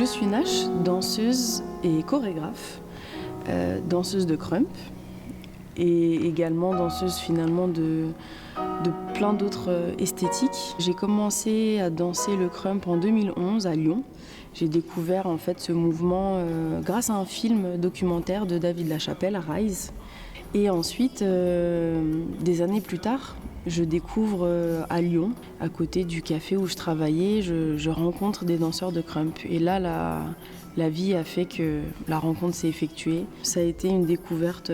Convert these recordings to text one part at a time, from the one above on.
je suis Nash, danseuse et chorégraphe, danseuse de krump et également danseuse finalement de plein d'autres esthétiques. J'ai commencé à danser le krump en 2011 à Lyon. J'ai découvert en fait ce mouvement grâce à un film documentaire de David Lachapelle, Rise. Et ensuite, des années plus tard, je découvre à Lyon, à côté du café où je travaillais, je rencontre des danseurs de krump. Et là, la vie a fait que la rencontre s'est effectuée. Ça a été une découverte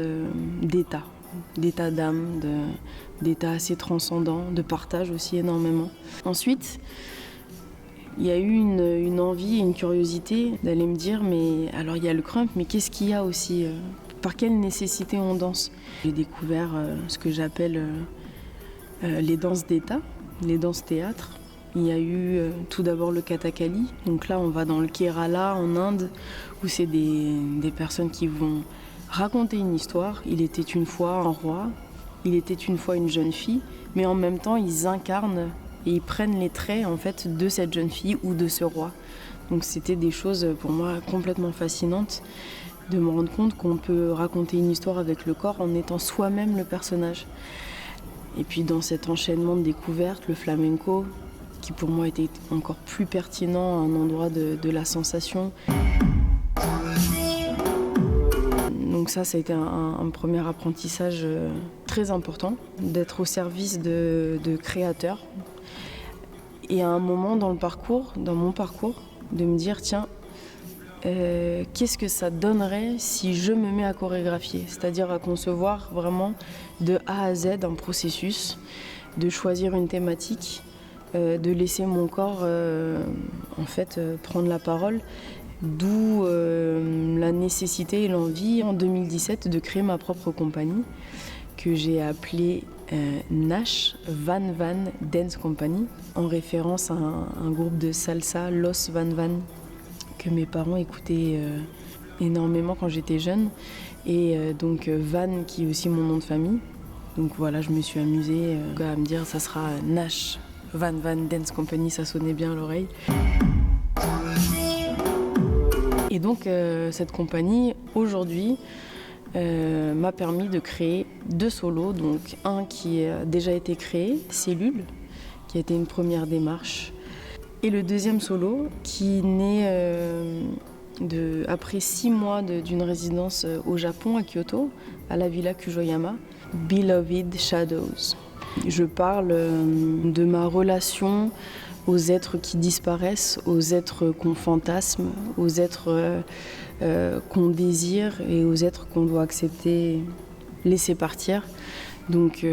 d'état d'âme, d'état assez transcendant, de partage aussi énormément. Ensuite, il y a eu une envie et une curiosité d'aller me dire, mais alors il y a le krump, mais qu'est-ce qu'il y a aussi par quelle nécessité on danse? J'ai découvert ce que j'appelle les danses d'état, les danses théâtre. Il y a eu tout d'abord le Kathakali, donc là on va dans le Kerala en Inde, où c'est des personnes qui vont raconter une histoire. Il était une fois un roi, il était une fois une jeune fille, mais en même temps ils incarnent et ils prennent les traits en fait de cette jeune fille ou de ce roi. Donc c'était des choses pour moi complètement fascinantes de me rendre compte qu'on peut raconter une histoire avec le corps en étant soi-même le personnage. Et puis dans cet enchaînement de découvertes, le flamenco, qui pour moi était encore plus pertinent à un endroit de la sensation. Donc ça a été un premier apprentissage très important, d'être au service de créateurs. Et à un moment dans mon parcours, de me dire tiens, qu'est-ce que ça donnerait si je me mets à chorégraphier, c'est-à-dire à concevoir vraiment de A à Z un processus, de choisir une thématique, de laisser mon corps prendre la parole, d'où la nécessité et l'envie en 2017 de créer ma propre compagnie que j'ai appelée Nash Van Van Dance Company, en référence à un groupe de salsa, Los Van Van, que mes parents écoutaient énormément quand j'étais jeune. Et donc Van, qui est aussi mon nom de famille. Donc voilà, je me suis amusée à me dire ça sera Nash Van Van Dance Company, ça sonnait bien à l'oreille. Et donc cette compagnie, aujourd'hui, m'a permis de créer 2 solos, donc un qui a déjà été créé, Cellule, qui a été une première démarche, et le deuxième solo qui naît après 6 mois d'une résidence au Japon, à Kyoto, à la Villa Kujoyama, Beloved Shadows. Je parle de ma relation aux êtres qui disparaissent, aux êtres qu'on fantasme, aux êtres qu'on désire et aux êtres qu'on doit accepter, laisser partir. Donc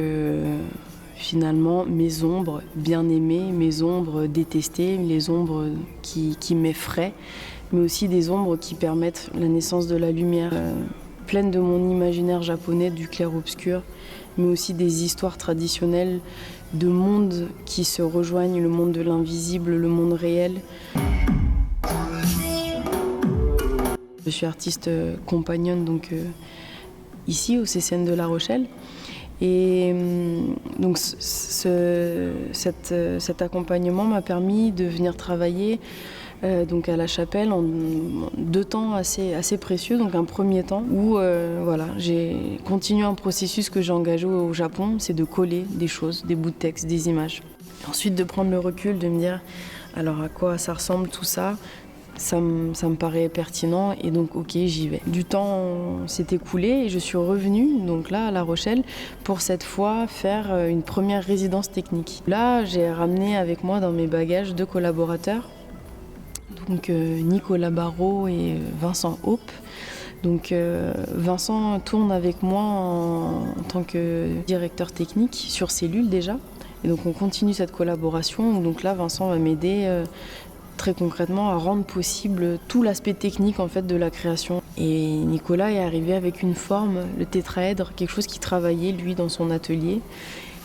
finalement, mes ombres bien-aimées, mes ombres détestées, les ombres qui m'effraient, mais aussi des ombres qui permettent la naissance de la lumière, pleine de mon imaginaire japonais, du clair-obscur, mais aussi des histoires traditionnelles de mondes qui se rejoignent, le monde de l'invisible, le monde réel. Je suis artiste compagnonne donc ici au CCN de La Rochelle. Et donc cet accompagnement m'a permis de venir travailler donc à La Chapelle en 2 temps assez précieux. Donc un premier temps où j'ai continué un processus que j'ai engagé au Japon, c'est de coller des choses, des bouts de texte, des images. Ensuite de prendre le recul, de me dire alors à quoi ça ressemble tout ça. Ça me paraît pertinent et donc ok, j'y vais. Du temps s'est écoulé et je suis revenue donc là à La Rochelle pour cette fois faire une première résidence technique. Là j'ai ramené avec moi dans mes bagages 2 collaborateurs, donc Nicolas Barrault et Vincent Hope. Donc Vincent tourne avec moi en tant que directeur technique sur Cellule déjà. Et donc on continue cette collaboration. Donc là Vincent va m'aider très concrètement à rendre possible tout l'aspect technique en fait de la création. Et Nicolas est arrivé avec une forme, le tétraèdre, quelque chose qu'il travaillait lui dans son atelier.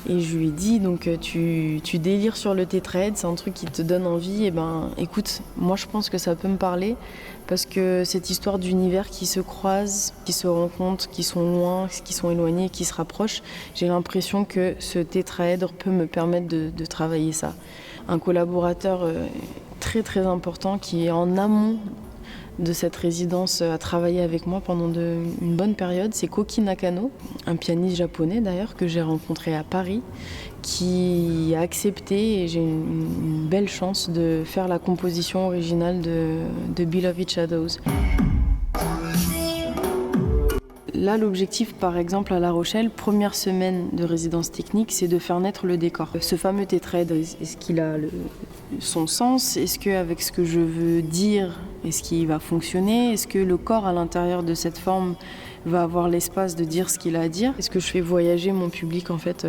Et je lui ai dit donc tu délires sur le tétraèdre, c'est un truc qui te donne envie. Et ben écoute, moi je pense que ça peut me parler parce que cette histoire d'univers qui se croisent, qui se rencontrent, qui sont loin, qui sont éloignés, qui se rapprochent, j'ai l'impression que ce tétraèdre peut me permettre de travailler ça. Un collaborateur très très important qui est en amont de cette résidence a travaillé avec moi pendant une bonne période, c'est Koki Nakano, un pianiste japonais d'ailleurs que j'ai rencontré à Paris, qui a accepté, et j'ai une belle chance de faire la composition originale de Beloved Shadows. Là, l'objectif, par exemple, à La Rochelle, première semaine de résidence technique, c'est de faire naître le décor. Ce fameux tétraèdre, est-ce qu'il a son sens? Est-ce qu'avec ce que je veux dire, est-ce qu'il va fonctionner? Est-ce que le corps à l'intérieur de cette forme va avoir l'espace de dire ce qu'il a à dire? Est-ce que je fais voyager mon public, en fait,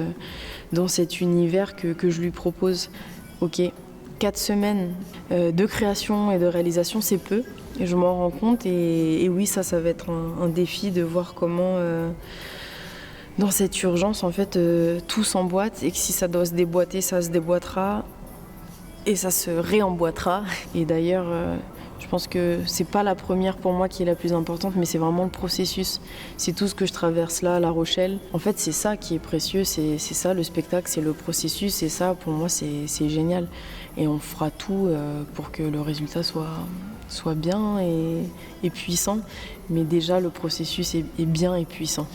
dans cet univers que je lui propose? Ok, 4 semaines de création et de réalisation, c'est peu. Et je m'en rends compte et oui, ça va être un défi de voir comment, dans cette urgence, en fait, tout s'emboîte et que si ça doit se déboîter, ça se déboîtera et ça se réemboîtera. Et d'ailleurs, je pense que c'est pas la première pour moi qui est la plus importante, mais c'est vraiment le processus. C'est tout ce que je traverse là, à La Rochelle. En fait, c'est ça qui est précieux, c'est ça le spectacle, c'est le processus. Et ça, pour moi, c'est génial. Et on fera tout pour que le résultat soit bien et puissant. Mais déjà, le processus est bien et puissant.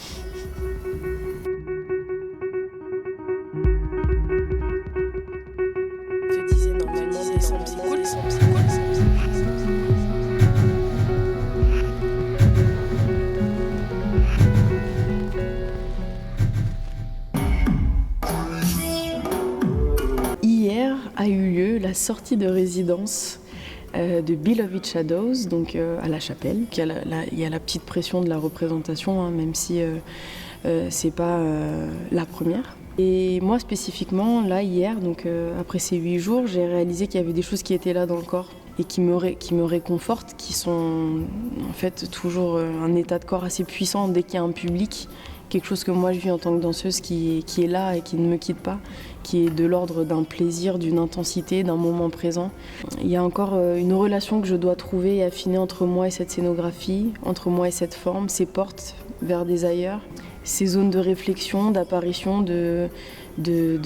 Je te disais, normalement, décembre, c'est cool. Hier a eu lieu la sortie de résidence de Beloved Shadows, donc à La Chapelle. Il y a la petite pression de la représentation, hein, même si c'est pas la première. Et moi spécifiquement, là hier, donc après ces 8 jours, j'ai réalisé qu'il y avait des choses qui étaient là dans le corps et qui me réconfortent, qui sont en fait toujours un état de corps assez puissant dès qu'il y a un public. Quelque chose que moi je vis en tant que danseuse qui est là et qui ne me quitte pas, qui est de l'ordre d'un plaisir, d'une intensité, d'un moment présent. Il y a encore une relation que je dois trouver et affiner entre moi et cette scénographie, entre moi et cette forme, ces portes vers des ailleurs, ces zones de réflexion, d'apparition de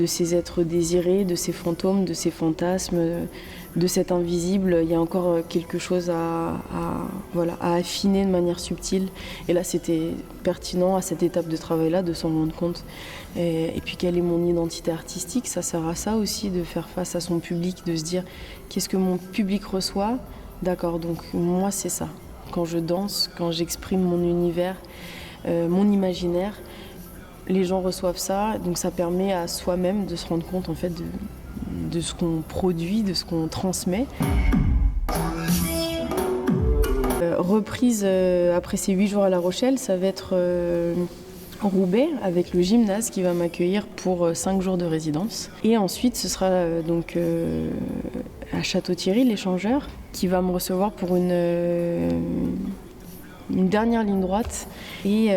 ces êtres désirés, de ces fantômes, de ces fantasmes, de cet invisible. Il y a encore quelque chose à affiner de manière subtile. Et là, c'était pertinent à cette étape de travail-là de s'en rendre compte. Et puis, quelle est mon identité artistique? Ça sert à ça aussi, de faire face à son public, de se dire qu'est-ce que mon public reçoit? D'accord, donc moi, c'est ça. Quand je danse, quand j'exprime mon univers, mon imaginaire, les gens reçoivent ça, donc ça permet à soi-même de se rendre compte en fait de ce qu'on produit, de ce qu'on transmet. Reprise après ces 8 jours à La Rochelle, ça va être Roubaix avec le gymnase qui va m'accueillir pour 5 jours de résidence. Et ensuite ce sera donc à Château-Thierry, l'échangeur, qui va me recevoir pour une dernière ligne droite et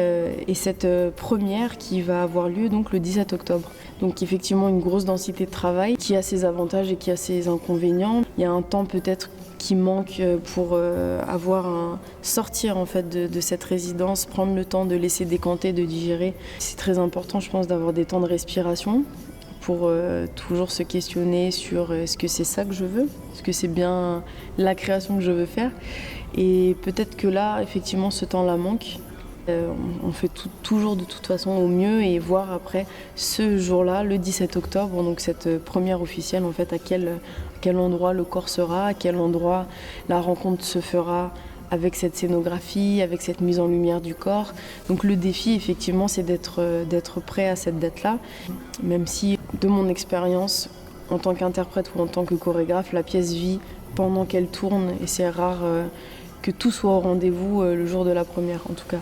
cette première qui va avoir lieu donc le 17 octobre. Donc effectivement une grosse densité de travail qui a ses avantages et qui a ses inconvénients. Il y a un temps peut-être qui manque pour sortir en fait de cette résidence, prendre le temps de laisser décanter, de digérer. C'est très important je pense d'avoir des temps de respiration pour toujours se questionner sur est-ce que c'est ça que je veux? Est-ce que c'est bien la création que je veux faire? Et peut-être que là, effectivement, ce temps-là manque. On fait toujours de toute façon au mieux et voir après ce jour-là, le 17 octobre, donc cette première officielle, en fait, à quel endroit le corps sera, à quel endroit la rencontre se fera avec cette scénographie, avec cette mise en lumière du corps. Donc le défi, effectivement, c'est d'être prêt à cette date-là, même si, de mon expérience, en tant qu'interprète ou en tant que chorégraphe, la pièce vit pendant qu'elle tourne et c'est rare que tout soit au rendez-vous le jour de la première en tout cas.